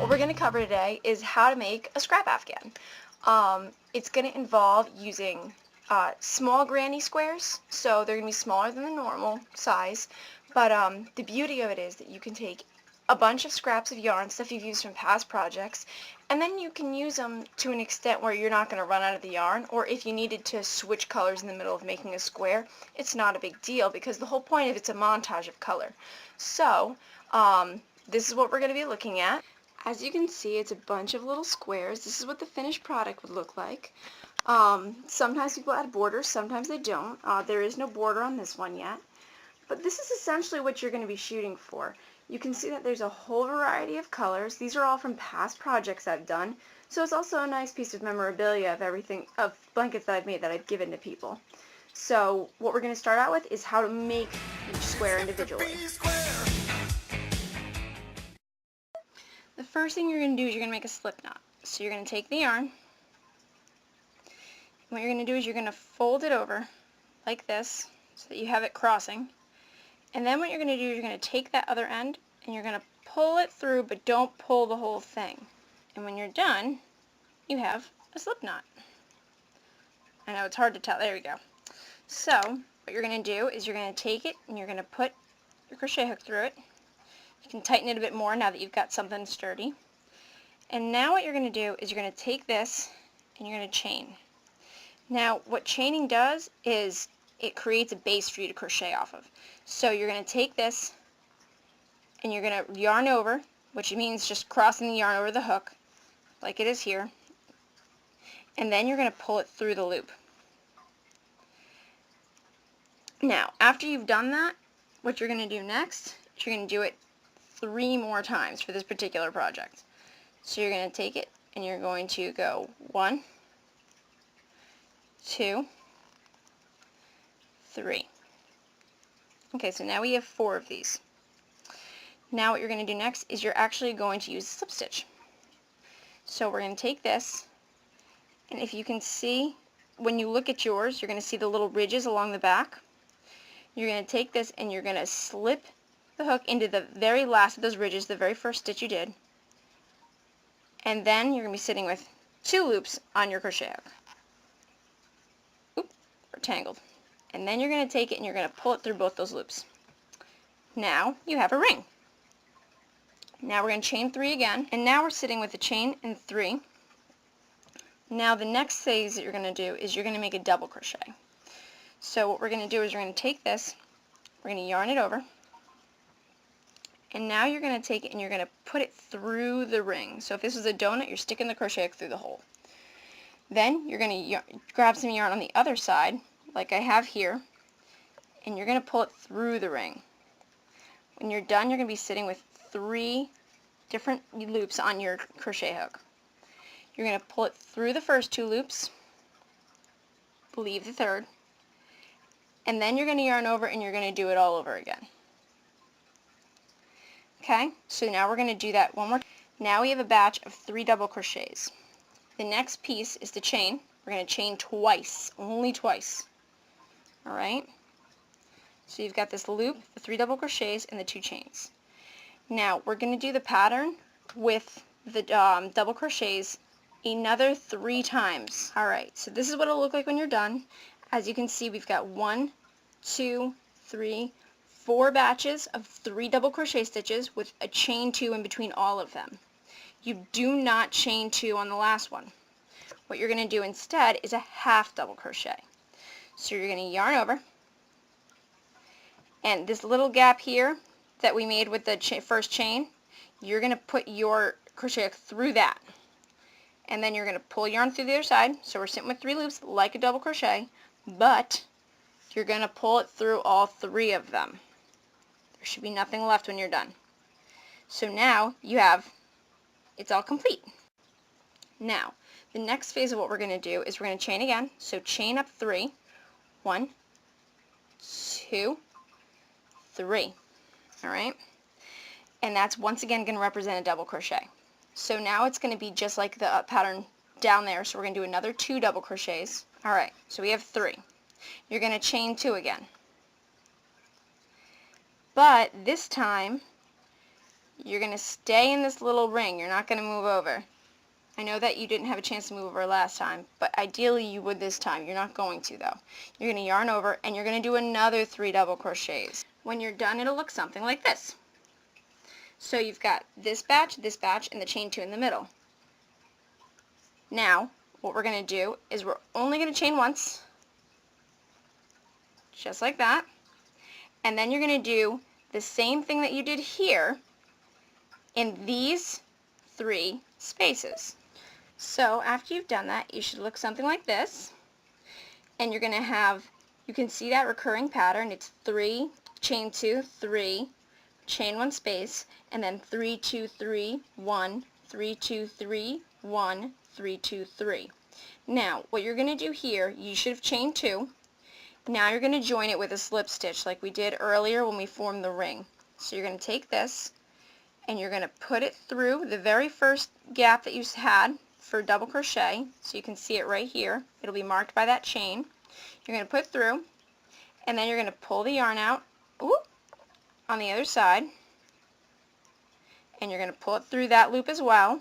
What we're going to cover today is how to make a scrap afghan. It's going to involve using small granny squares, so they're going to be smaller than the normal size, but the beauty of it is that you can take a bunch of scraps of yarn, stuff you've used from past projects, and then you can use them to an extent where you're not going to run out of the yarn, or if you needed to switch colors in the middle of making a square, it's not a big deal because the whole point of it's a montage of color. So, this is what we're going to be looking at. As you can see, it's a bunch of little squares. This is what the finished product would look like. Sometimes people add borders, sometimes they don't. There is no border on this one yet. But this is essentially what you're going to be shooting for. You can see that there's a whole variety of colors. These are all from past projects I've done. So it's also a nice piece of memorabilia of blankets that I've made that I've given to people. So what we're going to start out with is how to make each square individually. The first thing you're going to do is you're going to make a slip knot. So you're going to take the yarn. What you're going to do is you're going to fold it over like this so that you have it crossing. And then what you're going to do is you're going to take that other end and you're going to pull it through, but don't pull the whole thing. And when you're done, you have a slip knot. I know it's hard to tell. There we go. So what you're going to do is you're going to take it and you're going to put your crochet hook through it. You can tighten it a bit more now that you've got something sturdy. And now what you're going to do is you're going to take this and you're going to chain. Now what chaining does is it creates a base for you to crochet off of. So you're going to take this and you're going to yarn over, which means just crossing the yarn over the hook like it is here. And then you're going to pull it through the loop. Now after you've done that, what you're going to do next is you're going to do it 3 more times for this particular project. So you're going to take it and you're going to go 1, 2, 3. Okay, so now we have 4 of these. Now what you're going to do next is you're actually going to use a slip stitch. So we're going to take this, and if you can see, when you look at yours, you're going to see the little ridges along the back. You're going to take this and you're going to slip the hook into the very last of those ridges, the very first stitch you did, and then you're going to be sitting with 2 loops on your crochet hook. Oop, we're tangled. And then you're going to take it and you're going to pull it through both those loops. Now you have a ring. Now we're going to chain 3 again, and now we're sitting with a chain and 3. Now the next phase that you're going to do is you're going to make a double crochet. So what we're going to do is we're going to take this, we're going to yarn it over, and now you're going to take it and you're going to put it through the ring. So if this was a donut, you're sticking the crochet hook through the hole. Then you're going to grab some yarn on the other side, like I have here, and you're going to pull it through the ring. When you're done, you're going to be sitting with 3 different loops on your crochet hook. You're going to pull it through the first 2 loops, leave the third, and then you're going to yarn over and you're going to do it all over again. Okay, so now we're going to do that one more time. Now we have a batch of 3 double crochets. The next piece is the chain. We're going to chain twice, only twice. Alright, so you've got this loop, the 3 double crochets, and the 2 chains. Now we're going to do the pattern with the double crochets another 3 times. Alright, so this is what it'll look like when you're done. As you can see, we've got 1, 2, 3, 4 batches of 3 double crochet stitches with a chain 2 in between all of them. You do not chain 2 on the last one. What you're going to do instead is a half double crochet. So you're going to yarn over, and this little gap here that we made with the first chain, you're going to put your crochet hook through that. And then you're going to pull yarn through the other side. So we're sitting with 3 loops like a double crochet, but you're going to pull it through all 3 of them. There should be nothing left when you're done. So now you have, it's all complete. Now, the next phase of what we're going to do is we're going to chain again. So chain up 3. 1, 2, 3. Alright? And that's once again going to represent a double crochet. So now it's going to be just like the pattern down there. So we're going to do another 2 double crochets. Alright, so we have 3. You're going to chain 2 again. But this time, You're going to stay in this little ring. You're not going to move over. I know that you didn't have a chance to move over last time, but ideally you would this time. You're not going to though. You're going to yarn over and you're going to do another 3 double crochets. When you're done, it'll look something like this. So you've got this batch, and the chain 2 in the middle. Now, what we're going to do is we're only going to chain once, just like that, and then you're going to do the same thing that you did here in these 3 spaces. So after you've done that, you should look something like this, and you're going to have, you can see that recurring pattern. It's 3, chain 2, 3, chain 1 space, and then 3, 2, 3, 1, 3, 2, 3, 1, 3, 2, 3. Now, what you're going to do here, you should have chained 2. Now you're going to join it with a slip stitch like we did earlier when we formed the ring. So you're going to take this, and you're going to put it through the very first gap that you had for double crochet, so you can see it right here. It'll be marked by that chain. You're going to put it through, and then you're going to pull the yarn out on the other side, and you're going to pull it through that loop as well.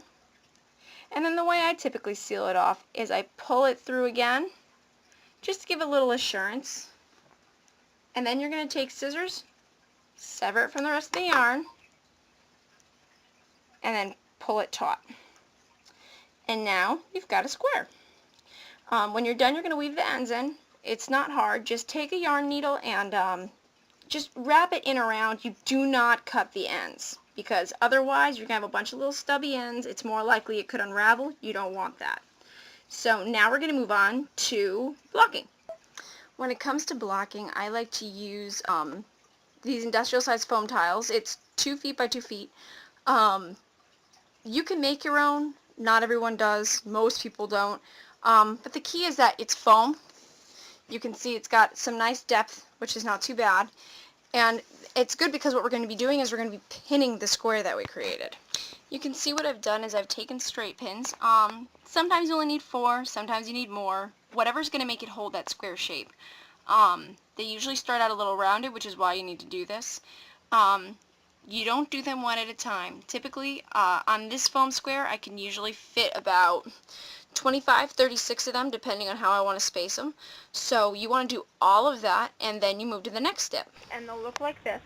And then the way I typically seal it off is I pull it through again, just to give a little assurance. And then you're going to take scissors, sever it from the rest of the yarn, and then pull it taut. And now you've got a square. When you're done, you're going to weave the ends in. It's not hard. Just take a yarn needle and just wrap it in around. You do not cut the ends, because otherwise you're going to have a bunch of little stubby ends. It's more likely it could unravel. You don't want that. So now we're going to move on to blocking. When it comes to blocking, I like to use these industrial size foam tiles. It's 2 feet by 2 feet. You can make your own. Not everyone does. Most people don't. But the key is that it's foam. You can see it's got some nice depth, which is not too bad. And it's good because what we're going to be doing is we're going to be pinning the square that we created. You can see what I've done is I've taken straight pins. Sometimes you only need 4, sometimes you need more. Whatever's going to make it hold that square shape. They usually start out a little rounded, which is why you need to do this. You don't do them one at a time. Typically, on this foam square, I can usually fit about 25, 36 of them, depending on how I want to space them. So you want to do all of that, and then you move to the next step. And they'll look like this.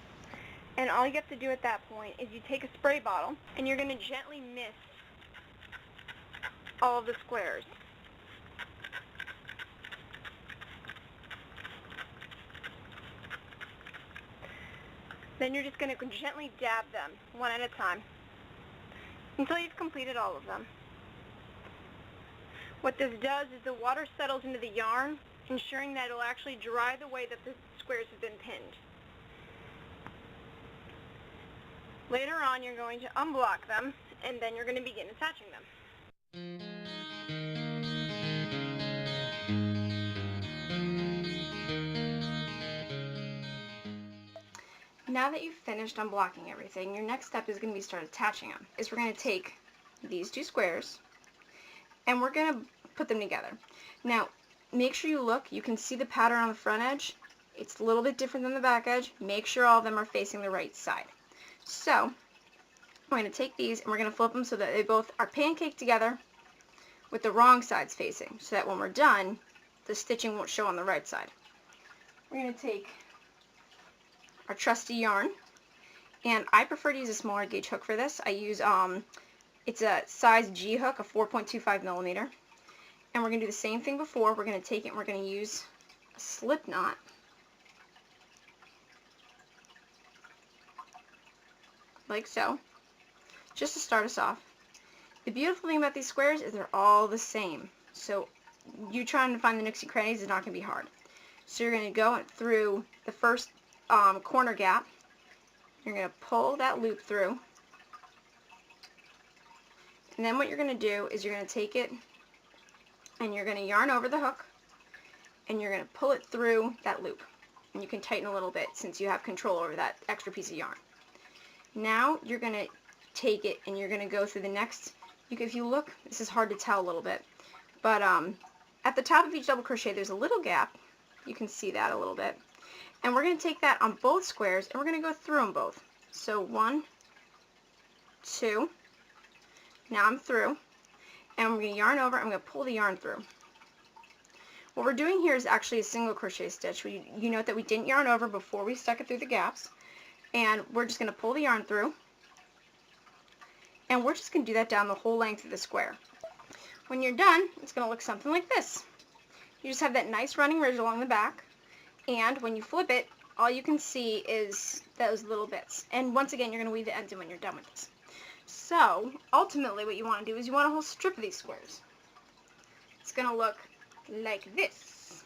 And all you have to do at that point is you take a spray bottle, and you're going to gently mist all of the squares. Then you're just going to gently dab them, one at a time, until you've completed all of them. What this does is the water settles into the yarn, ensuring that it'll actually dry the way that the squares have been pinned. Later on, you're going to unblock them, and then you're going to begin attaching them. Now that you've finished unblocking everything, your next step is going to be start attaching them. We're going to take these 2 squares, and we're going to put them together. Now, make sure you look. You can see the pattern on the front edge. It's a little bit different than the back edge. Make sure all of them are facing the right side. So, we're going to take these and we're going to flip them so that they both are pancaked together with the wrong sides facing, so that when we're done, the stitching won't show on the right side. We're going to take our trusty yarn, and I prefer to use a smaller gauge hook for this. I use, it's a size G hook, a 4.25 millimeter. And we're going to do the same thing before. We're going to take it and we're going to use a slip knot. Like so. Just to start us off. The beautiful thing about these squares is they're all the same. So you trying to find the nooks and crannies is not going to be hard. So you're going to go through the first corner gap. You're going to pull that loop through. And then what you're going to do is you're going to take it and you're going to yarn over the hook, and you're going to pull it through that loop. And you can tighten a little bit since you have control over that extra piece of yarn. Now you're going to take it and you're going to go through the next, if you look, this is hard to tell a little bit, but at the top of each double crochet there's a little gap. You can see that a little bit. And we're going to take that on both squares and we're going to go through them both. So 1, 2. Now I'm through. And we're going to yarn over, I'm going to pull the yarn through. What we're doing here is actually a single crochet stitch. You note that we didn't yarn over before we stuck it through the gaps. And we're just going to pull the yarn through. And we're just going to do that down the whole length of the square. When you're done, it's going to look something like this. You just have that nice running ridge along the back. And when you flip it, all you can see is those little bits. And once again, you're going to weave the ends in when you're done with this. So, ultimately what you want to do is you want a whole strip of these squares. It's going to look like this.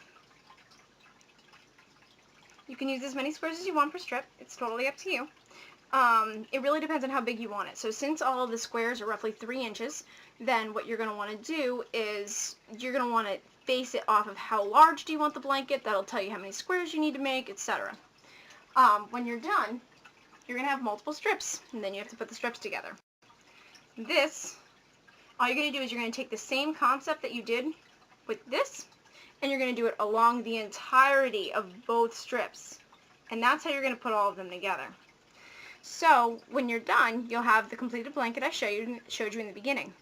You can use as many squares as you want per strip. It's totally up to you. It really depends on how big you want it. So since all of the squares are roughly 3 inches, then what you're going to want to do is you're going to want to base it off of how large do you want the blanket. That'll tell you how many squares you need to make, etc. When you're done, you're going to have multiple strips, and then you have to put the strips together. This, all you're going to do is you're going to take the same concept that you did with this, and you're going to do it along the entirety of both strips. And that's how you're going to put all of them together. So, when you're done, you'll have the completed blanket I showed you in the beginning.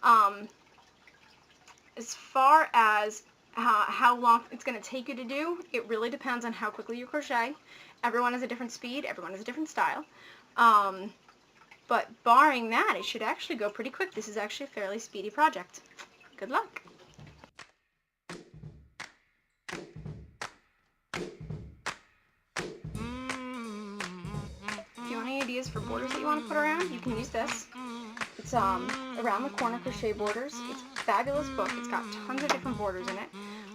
As far as how long it's going to take you to do, it really depends on how quickly you crochet. Everyone has a different speed, everyone has a different style. But barring that, it should actually go pretty quick. This is actually a fairly speedy project. Good luck! If you want any ideas for borders that you want to put around, you can use this. It's Around the Corner Crochet Borders. It's a fabulous book. It's got tons of different borders in it.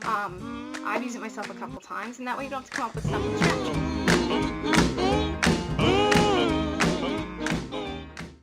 I've used it myself a couple times, and that way you don't have to come up with stuff from scratch.